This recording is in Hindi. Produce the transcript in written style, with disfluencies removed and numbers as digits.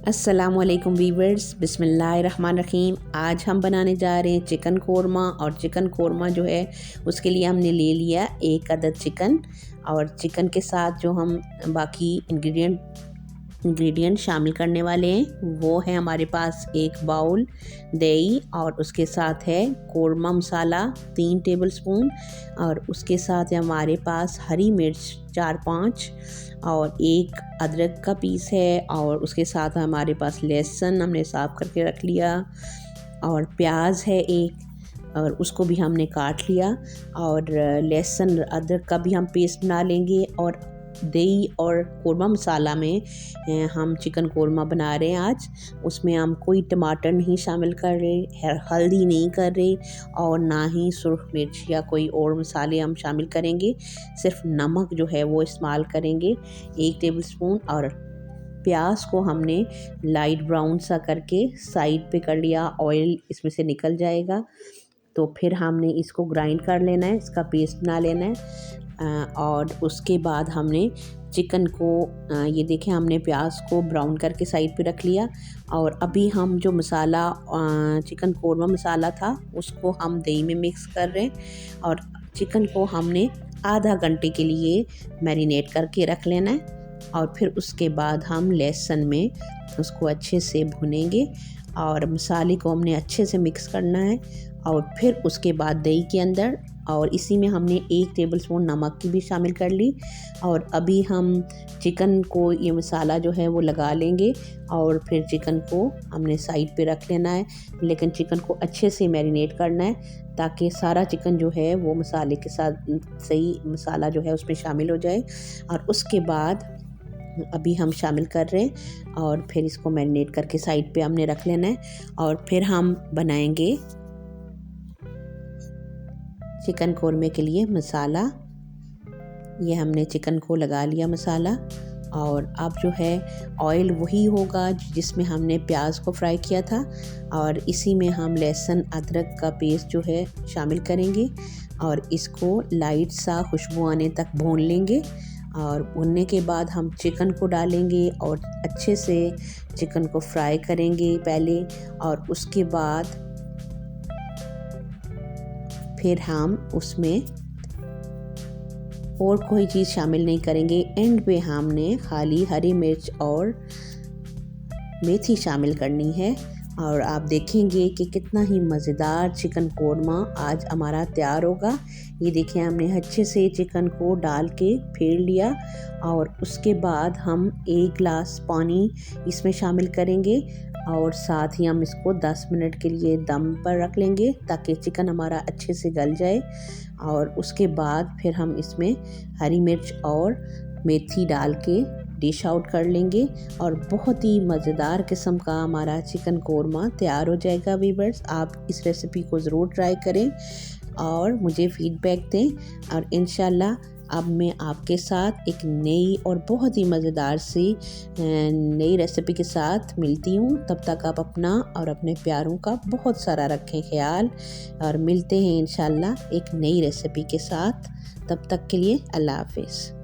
अस्सलामुअलैकुम वीवर्स, बिस्मिल्लाहिर्रहमानिर्रहीम। आज हम बनाने जा रहे हैं चिकन कोरमा। और चिकन कोरमा जो है उसके लिए हमने ले लिया 1 अदद चिकन। और चिकन के साथ जो हम बाकी इंग्रेडिएंट शामिल करने वाले हैं वो है हमारे पास 1 बाउल दही, और उसके साथ है कोरमा मसाला 3 टेबलस्पून, और उसके साथ है हमारे पास हरी मिर्च 4-5, और 1 अदरक का पीस है, और उसके साथ हमारे पास लहसुन हमने साफ़ करके रख लिया, और प्याज है 1 और उसको भी हमने काट लिया, और लहसुन अदरक का भी हम पेस्ट बना लेंगे। और दही और कोरमा मसाला में हम चिकन कोरमा बना रहे हैं आज। उसमें हम कोई टमाटर नहीं शामिल कर रहे, हल्दी नहीं कर रहे, और ना ही सुर्ख मिर्च या कोई और मसाले हम शामिल करेंगे। सिर्फ नमक जो है वो इस्तेमाल करेंगे 1 टेबलस्पून। और प्याज को हमने लाइट ब्राउन सा करके साइड पे कर लिया, ऑयल इसमें से निकल जाएगा। तो फिर हमने इसको ग्राइंड कर लेना है, इसका पेस्ट बना लेना है। और उसके बाद हमने चिकन को ये देखें, हमने प्याज को ब्राउन करके साइड पे रख लिया। और अभी हम जो मसाला चिकन कोरमा मसाला था उसको हम दही में मिक्स कर रहे हैं, और चिकन को हमने आधा घंटे के लिए मैरिनेट करके रख लेना है। और फिर उसके बाद हम लहसुन में उसको अच्छे से भुनेंगे, और मसाले को हमने अच्छे से मिक्स करना है। और फिर उसके बाद दही के अंदर, और इसी में हमने 1 टेबलस्पून नमक की भी शामिल कर ली। और अभी हम चिकन को ये मसाला जो है वो लगा लेंगे, और फिर चिकन को हमने साइड पे रख लेना है। लेकिन चिकन को अच्छे से मैरिनेट करना है ताकि सारा चिकन जो है वो मसाले के साथ सही मसाला जो है उसमें शामिल हो जाए। और उसके बाद अभी हम शामिल कर रहे हैं, और फिर इसको मैरिनेट करके साइड पे हमने रख लेना है। और फिर हम बनाएंगे चिकन कोरमे के लिए मसाला। ये हमने चिकन को लगा लिया मसाला, और अब जो है ऑयल वही होगा जिसमें हमने प्याज को फ्राई किया था। और इसी में हम लहसुन अदरक का पेस्ट जो है शामिल करेंगे, और इसको लाइट सा खुशबू आने तक भून लेंगे। और भुनने के बाद हम चिकन को डालेंगे और अच्छे से चिकन को फ्राई करेंगे पहले, और उसके बाद फिर हम उसमें और कोई चीज़ शामिल नहीं करेंगे। एंड पे हमने खाली हरी मिर्च और मेथी शामिल करनी है। और आप देखेंगे कि कितना ही मज़ेदार चिकन कोरमा आज हमारा तैयार होगा। ये देखिए, हमने अच्छे से चिकन को डाल के फेर लिया, और उसके बाद हम 1 गिलास पानी इसमें शामिल करेंगे, और साथ ही हम इसको 10 मिनट के लिए दम पर रख लेंगे ताकि चिकन हमारा अच्छे से गल जाए। और उसके बाद फिर हम इसमें हरी मिर्च और मेथी डाल के डिश आउट कर लेंगे, और बहुत ही मज़ेदार किस्म का हमारा चिकन कोरमा तैयार हो जाएगा। वीवर्स, आप इस रेसिपी को ज़रूर ट्राई करें और मुझे फ़ीडबैक दें। और इंशाल्लाह अब मैं आपके साथ एक नई और बहुत ही मज़ेदार सी नई रेसिपी के साथ मिलती हूँ। तब तक आप अपना और अपने प्यारों का बहुत सारा रखें ख्याल, और मिलते हैं इंशाल्लाह एक नई रेसिपी के साथ। तब तक के लिए अल्लाह हाफ़िज़।